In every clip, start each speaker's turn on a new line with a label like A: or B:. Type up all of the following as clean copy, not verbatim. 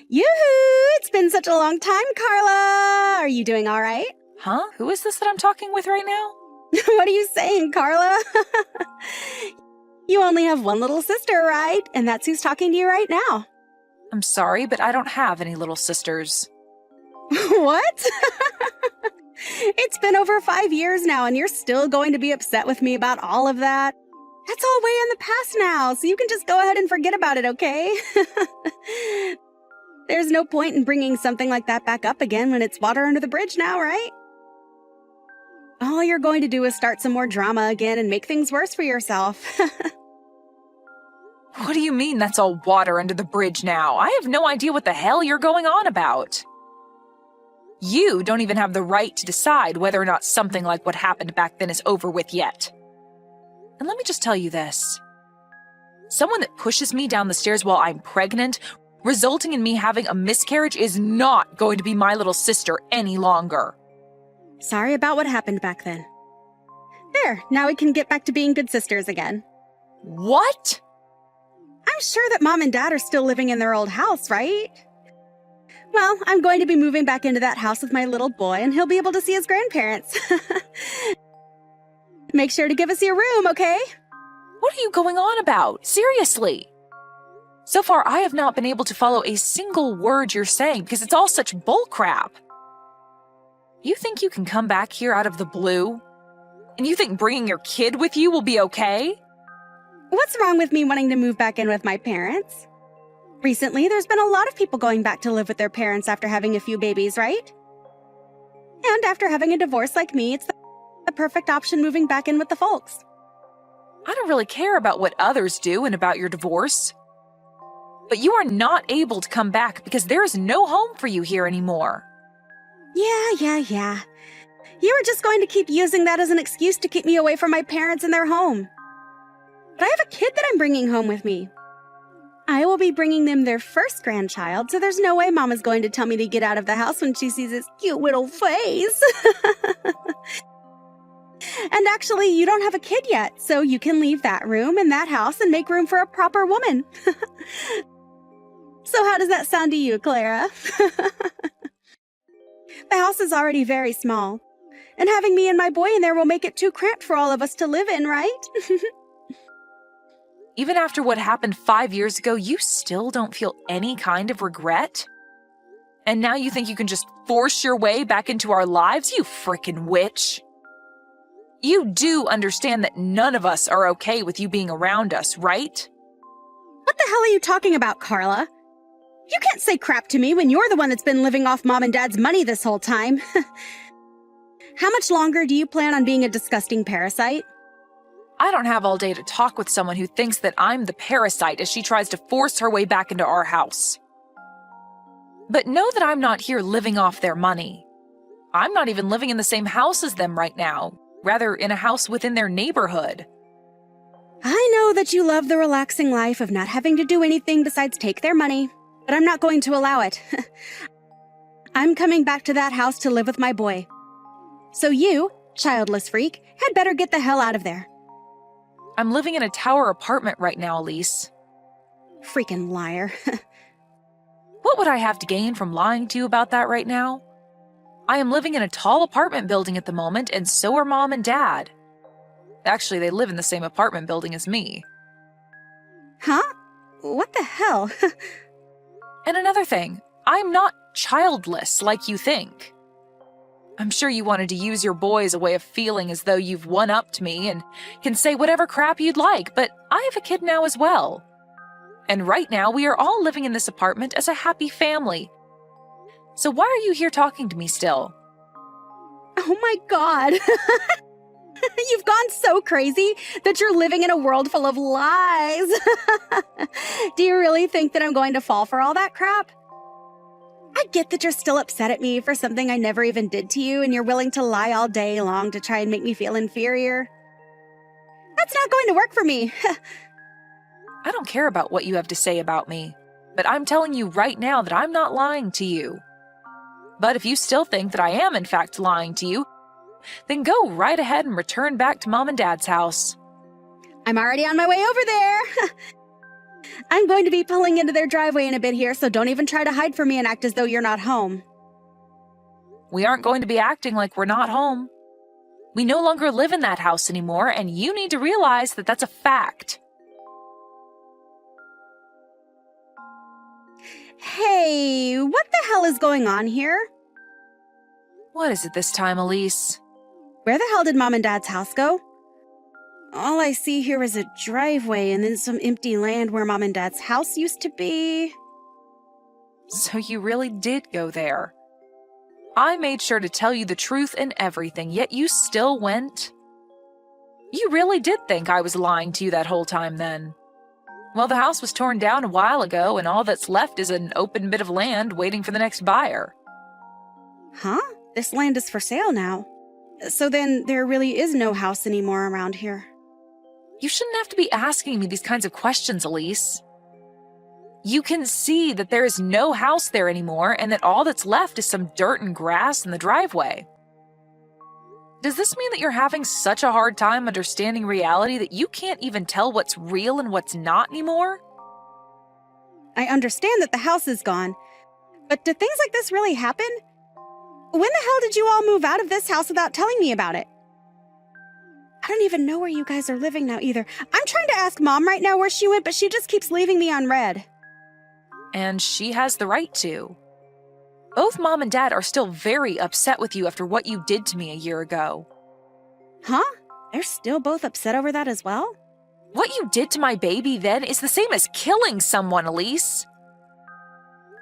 A: Yoo-hoo! It's been such a long time, Carla! Are you doing all right?
B: Huh? Who is this that I'm talking with right now?
A: What are you saying, Carla? You only have one little sister, right? And that's who's talking to you right now.
B: I'm sorry, but I don't have any little sisters.
A: What? It's been over 5 years now, and you're still going to be upset with me about all of that? That's all way in the past now, so you can just go ahead and forget about it, okay? There's no point in bringing something like that back up again when it's water under the bridge now, right? All you're going to do is start some more drama again and make things worse for yourself.
B: What do you mean that's all water under the bridge now? I have no idea what the hell you're going on about. You don't even have the right to decide whether or not something like what happened back then is over with yet. And let me just tell you this. Someone that pushes me down the stairs while I'm pregnant, resulting in me having a miscarriage, is not going to be my little sister any longer.
A: Sorry about what happened back then. There, now we can get back to being good sisters again.
B: What?
A: I'm sure that Mom and Dad are still living in their old house, right? Well, I'm going to be moving back into that house with my little boy, and he'll be able to see his grandparents. Make sure to give us your room, okay?
B: What are you going on about? Seriously? So far, I have not been able to follow a single word you're saying because it's all such bullcrap. You think you can come back here out of the blue? And you think bringing your kid with you will be okay?
A: What's wrong with me wanting to move back in with my parents? Recently, there's been a lot of people going back to live with their parents after having a few babies, right? And after having a divorce like me, it's the perfect option moving back in with the folks.
B: I don't really care about what others do and about your divorce. But you are not able to come back because there is no home for you here anymore.
A: Yeah. You were just going to keep using that as an excuse to keep me away from my parents and their home. But I have a kid that I'm bringing home with me. I will be bringing them their first grandchild, so there's no way Mama's going to tell me to get out of the house when she sees his cute little face. And actually, you don't have a kid yet, so you can leave that room and that house and make room for a proper woman. So how does that sound to you, Clara? The house is already very small, and having me and my boy in there will make it too cramped for all of us to live in, right?
B: Even after what happened 5 years ago, you still don't feel any kind of regret? And now you think you can just force your way back into our lives, you frickin' witch? You do understand that none of us are okay with you being around us, right?
A: What the hell are you talking about, Carla? You can't say crap to me when you're the one that's been living off Mom and Dad's money this whole time. How much longer do you plan on being a disgusting parasite?
B: I don't have all day to talk with someone who thinks that I'm the parasite as she tries to force her way back into our house. But know that I'm not here living off their money. I'm not even living in the same house as them right now, rather in a house within their neighborhood.
A: I know that you love the relaxing life of not having to do anything besides take their money, but I'm not going to allow it. I'm coming back to that house to live with my boy. So you, childless freak, had better get the hell out of there.
B: I'm living in a tower apartment right now, Elise.
A: Freaking liar.
B: What would I have to gain from lying to you about that right now? I am living in a tall apartment building at the moment, and so are Mom and Dad. Actually, they live in the same apartment building as me.
A: Huh? What the hell?
B: And another thing, I'm not childless like you think. I'm sure you wanted to use your boy as a way of feeling as though you've one-upped me and can say whatever crap you'd like, but I have a kid now as well. And right now, we are all living in this apartment as a happy family. So why are you here talking to me still?
A: Oh my God. You've gone so crazy that you're living in a world full of lies. Do you really think that I'm going to fall for all that crap? I get that you're still upset at me for something I never even did to you, and you're willing to lie all day long to try and make me feel inferior. That's not going to work for me.
B: I don't care about what you have to say about me, but I'm telling you right now that I'm not lying to you. But if you still think that I am in fact lying to you, then go right ahead and return back to Mom and Dad's house.
A: I'm already on my way over there. I'm going to be pulling into their driveway in a bit here, so don't even try to hide from me and act as though you're not home.
B: We aren't going to be acting like we're not home. We no longer live in that house anymore, and you need to realize that that's a fact.
A: Hey, what the hell is going on here?
B: What is it this time, Elise?
A: Where the hell did Mom and Dad's house go? All I see here is a driveway and then some empty land where Mom and Dad's house used to be.
B: So you really did go there. I made sure to tell you the truth and everything, yet you still went. You really did think I was lying to you that whole time then. Well, the house was torn down a while ago, and all that's left is an open bit of land waiting for the next buyer.
A: Huh? This land is for sale now. So then there really is no house anymore around here.
B: You shouldn't have to be asking me these kinds of questions, Elise. You can see that there is no house there anymore and that all that's left is some dirt and grass in the driveway. Does this mean that you're having such a hard time understanding reality that you can't even tell what's real and what's not anymore?
A: I understand that the house is gone, but do things like this really happen? When the hell did you all move out of this house without telling me about it? I don't even know where you guys are living now either. I'm trying to ask Mom right now where she went, but she just keeps leaving me unread.
B: And she has the right to. Both Mom and Dad are still very upset with you after what you did to me a year ago.
A: Huh? They're still both upset over that as well?
B: What you did to my baby then is the same as killing someone, Elise.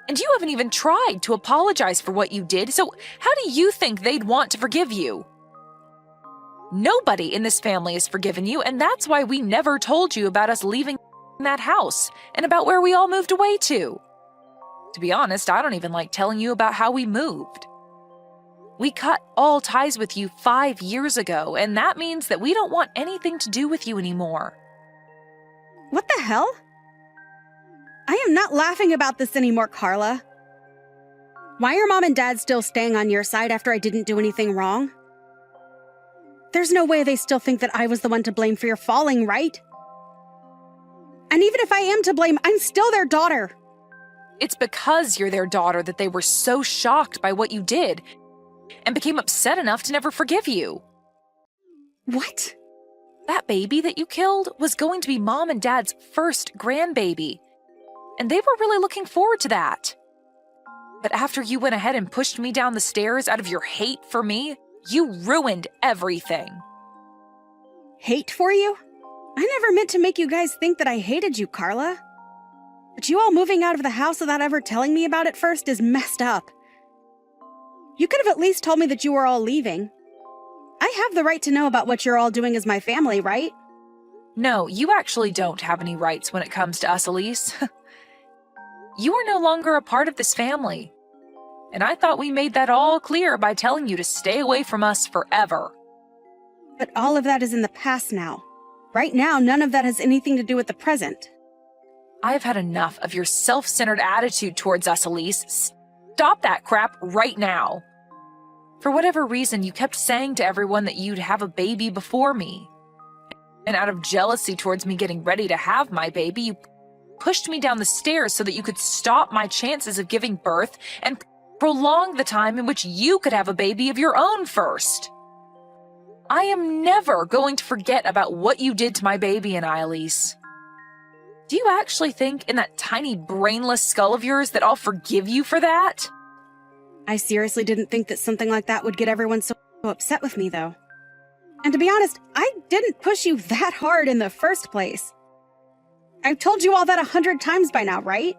B: And you haven't even tried to apologize for what you did, so how do you think they'd want to forgive you? Nobody in this family has forgiven you, and that's why we never told you about us leaving that house and about where we all moved away to. To be honest, I don't even like telling you about how we moved. We cut all ties with you 5 years ago, and that means that we don't want anything to do with you anymore.
A: What the hell? I am not laughing about this anymore, Carla. Why are Mom and Dad still staying on your side after I didn't do anything wrong? There's no way they still think that I was the one to blame for your falling, right? And even if I am to blame, I'm still their daughter.
B: It's because you're their daughter that they were so shocked by what you did and became upset enough to never forgive you.
A: What?
B: That baby that you killed was going to be Mom and Dad's first grandbaby, and they were really looking forward to that. But after you went ahead and pushed me down the stairs out of your hate for me, you ruined everything.
A: Hate for you? I never meant to make you guys think that I hated you, Carla. But you all moving out of the house without ever telling me about it first is messed up. You could have at least told me that you were all leaving. I have the right to know about what you're all doing as my family, right?
B: No, you actually don't have any rights when it comes to us, Elise. You are no longer a part of this family. And I thought we made that all clear by telling you to stay away from us forever.
A: But all of that is in the past now. Right now, none of that has anything to do with the present.
B: I have had enough of your self-centered attitude towards us, Elise. Stop that crap right now. For whatever reason, you kept saying to everyone that you'd have a baby before me. And out of jealousy towards me getting ready to have my baby, you pushed me down the stairs so that you could stop my chances of giving birth and prolong the time in which you could have a baby of your own first. I am never going to forget about what you did to my baby and I, Elise. Do you actually think in that tiny brainless skull of yours that I'll forgive you for that?
A: I seriously didn't think that something like that would get everyone so upset with me, though. And to be honest, I didn't push you that hard in the first place. I've told you all that 100 times by now, right?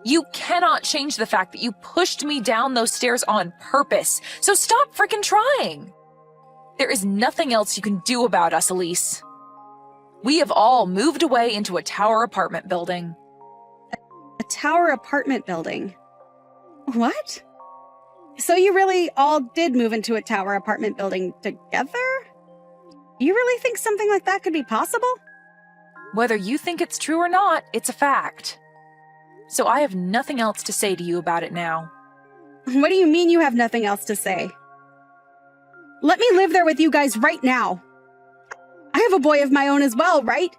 B: You cannot change the fact that you pushed me down those stairs on purpose, so stop freaking trying. There is nothing else you can do about us, Elise. We have all moved away into a tower apartment building.
A: A tower apartment building? What? So you really all did move into a tower apartment building together? You really think something like that could be possible?
B: Whether you think it's true or not, it's a fact. So I have nothing else to say to you about it now.
A: What do you mean you have nothing else to say? Let me live there with you guys right now. I have a boy of my own as well, right?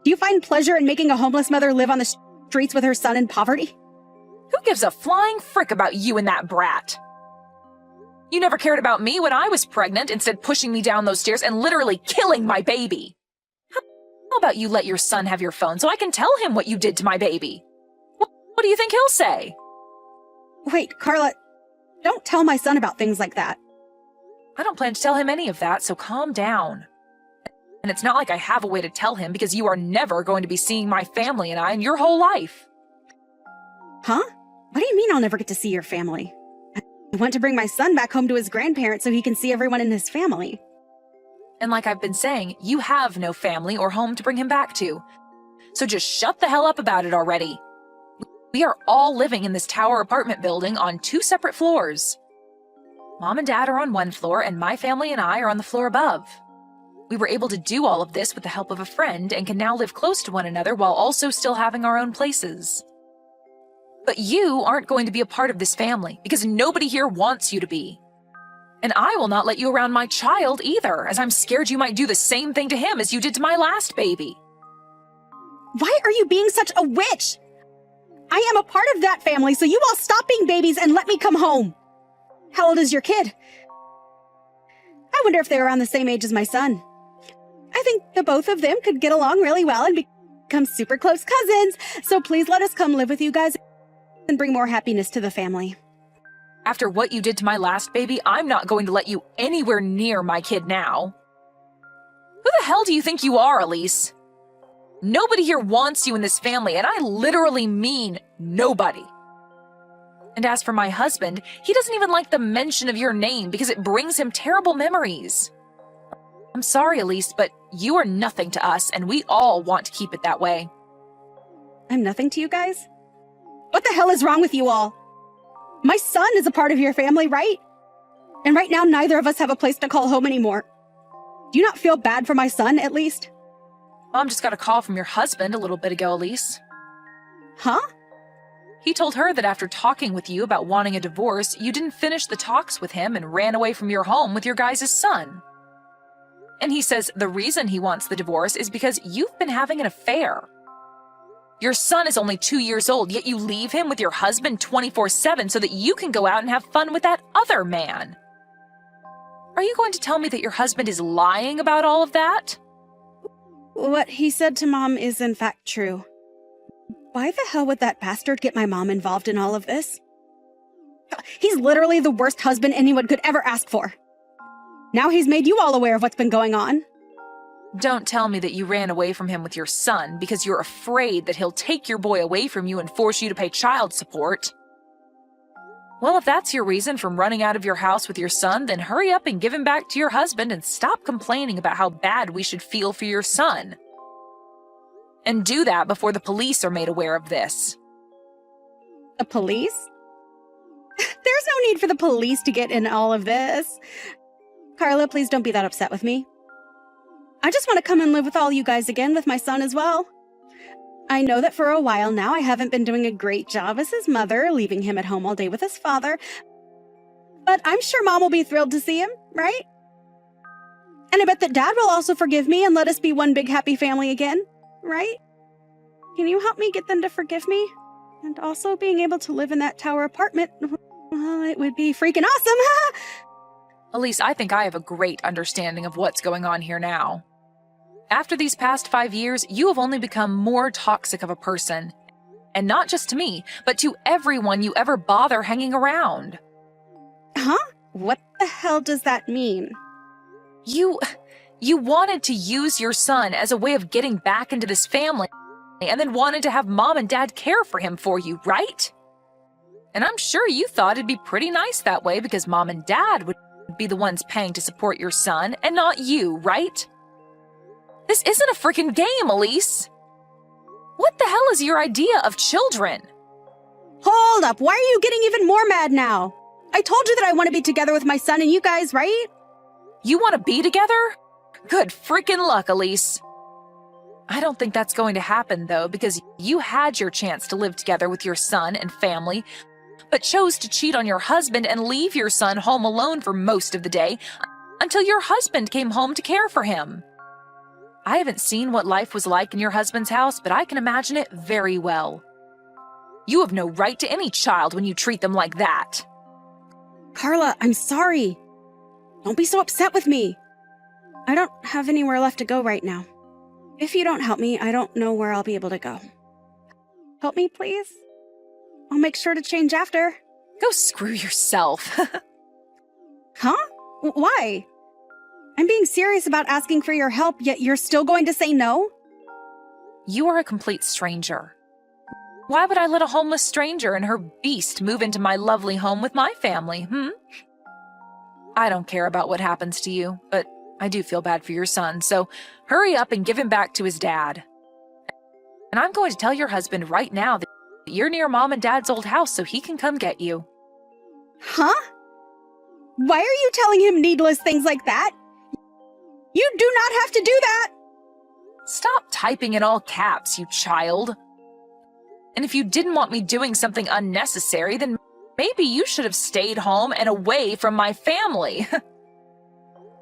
A: Do you find pleasure in making a homeless mother live on the streets with her son in poverty?
B: Who gives a flying frick about you and that brat? You never cared about me when I was pregnant, instead pushing me down those stairs and literally killing my baby. How about you let your son have your phone so I can tell him what you did to my baby? What do you think he'll say?
A: Wait, Carla, don't tell my son about things like that.
B: I don't plan to tell him any of that, so calm down. And it's not like I have a way to tell him because you are never going to be seeing my family and I in your whole life.
A: Huh? What do you mean I'll never get to see your family? I want to bring my son back home to his grandparents so he can see everyone in his family.
B: And like I've been saying, you have no family or home to bring him back to. So just shut the hell up about it already. We are all living in this tower apartment building on 2 separate floors. Mom and Dad are on 1 floor and my family and I are on the floor above. We were able to do all of this with the help of a friend and can now live close to one another while also still having our own places. But you aren't going to be a part of this family because nobody here wants you to be. And I will not let you around my child either, as I'm scared you might do the same thing to him as you did to my last baby.
A: Why are you being such a witch? I am a part of that family, so you all stop being babies and let me come home. How old is your kid? I wonder if they're around the same age as my son. I think the both of them could get along really well and become super close cousins, so please let us come live with you guys and bring more happiness to the family.
B: After what you did to my last baby, I'm not going to let you anywhere near my kid now. Who the hell do you think you are, Elise? Nobody here wants you in this family, and I literally mean nobody. And as for my husband, he doesn't even like the mention of your name because it brings him terrible memories. I'm sorry, Elise, but you are nothing to us, and we all want to keep it that way.
A: I'm nothing to you guys? What the hell is wrong with you all? My son is a part of your family, right? And right now, neither of us have a place to call home anymore. Do you not feel bad for my son, at least?
B: Mom just got a call from your husband a little bit ago, Elise.
A: Huh?
B: He told her that after talking with you about wanting a divorce, you didn't finish the talks with him and ran away from your home with your guys' son. And he says the reason he wants the divorce is because you've been having an affair. Your son is only 2 years old, yet you leave him with your husband 24/7 so that you can go out and have fun with that other man. Are you going to tell me that your husband is lying about all of that?
A: What he said to Mom is in fact true. Why the hell would that bastard get my mom involved in all of this? He's literally the worst husband anyone could ever ask for. Now he's made you all aware of what's been going on.
B: Don't tell me that you ran away from him with your son because you're afraid that he'll take your boy away from you and force you to pay child support. Well, if that's your reason for running out of your house with your son, then hurry up and give him back to your husband and stop complaining about how bad we should feel for your son. And do that before the police are made aware of this.
A: The police? There's no need for the police to get in all of this. Carla, please don't be that upset with me. I just want to come and live with all you guys again with my son as well. I know that for a while now I haven't been doing a great job as his mother, leaving him at home all day with his father. But I'm sure Mom will be thrilled to see him, right? And I bet that Dad will also forgive me and let us be one big happy family again, right? Can you help me get them to forgive me? And also being able to live in that tower apartment, well, it would be freaking awesome.
B: Elise, I think I have a great understanding of what's going on here now. After these past 5 years, you have only become more toxic of a person. And not just to me, but to everyone you ever bother hanging around.
A: Huh? What the hell does that mean?
B: You wanted to use your son as a way of getting back into this family, and then wanted to have Mom and Dad care for him for you, right? And I'm sure you thought it'd be pretty nice that way because Mom and Dad would be the ones paying to support your son and not you, right? This isn't a freaking game, Elise. What the hell is your idea of children?
A: Hold up, why are you getting even more mad now? I told you that I want to be together with my son and you guys, right?
B: You want to be together? Good freaking luck, Elise. I don't think that's going to happen, though, because you had your chance to live together with your son and family, but chose to cheat on your husband and leave your son home alone for most of the day until your husband came home to care for him. I haven't seen what life was like in your husband's house, but I can imagine it very well. You have no right to any child when you treat them like that.
A: Carla, I'm sorry. Don't be so upset with me. I don't have anywhere left to go right now. If you don't help me, I don't know where I'll be able to go. Help me, please? I'll make sure to change after.
B: Go screw yourself.
A: Huh? Why? I'm being serious about asking for your help, yet you're still going to say no?
B: You are a complete stranger. Why would I let a homeless stranger and her beast move into my lovely home with my family, I don't care about what happens to you, but I do feel bad for your son, so hurry up and give him back to his dad. And I'm going to tell your husband right now that you're near Mom and Dad's old house so he can come get you.
A: Huh? Why are you telling him needless things like that? You do not have to do that!
B: Stop typing in all caps, you child. And if you didn't want me doing something unnecessary, then maybe you should have stayed home and away from my family.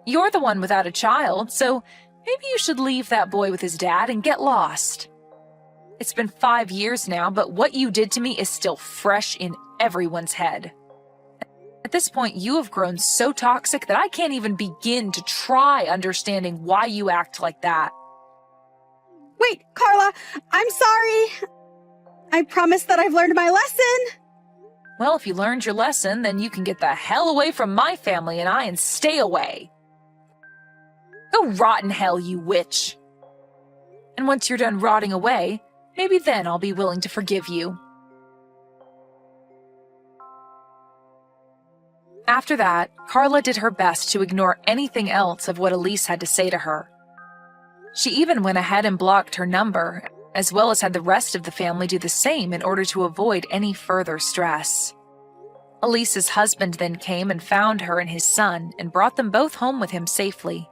B: You're the one without a child, so maybe you should leave that boy with his dad and get lost. It's been 5 years now, but what you did to me is still fresh in everyone's head. At this point, you have grown so toxic that I can't even begin to try understanding why you act like that.
A: Wait, Carla, I'm sorry. I promise that I've learned my lesson.
B: Well, if you learned your lesson, then you can get the hell away from my family and stay away. Go rot in hell, you witch. And once you're done rotting away, maybe then I'll be willing to forgive you. After that, Carla did her best to ignore anything else of what Elise had to say to her. She even went ahead and blocked her number, as well as had the rest of the family do the same in order to avoid any further stress. Elise's husband then came and found her and his son and brought them both home with him safely.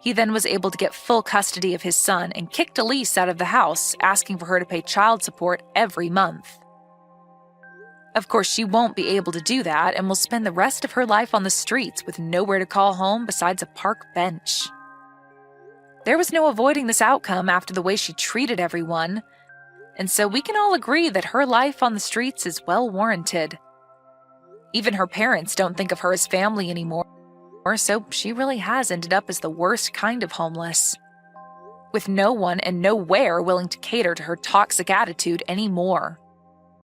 B: He then was able to get full custody of his son and kicked Elise out of the house, asking for her to pay child support every month. Of course, she won't be able to do that and will spend the rest of her life on the streets with nowhere to call home besides a park bench. There was no avoiding this outcome after the way she treated everyone, and so we can all agree that her life on the streets is well warranted. Even her parents don't think of her as family anymore, so she really has ended up as the worst kind of homeless, with no one and nowhere willing to cater to her toxic attitude anymore.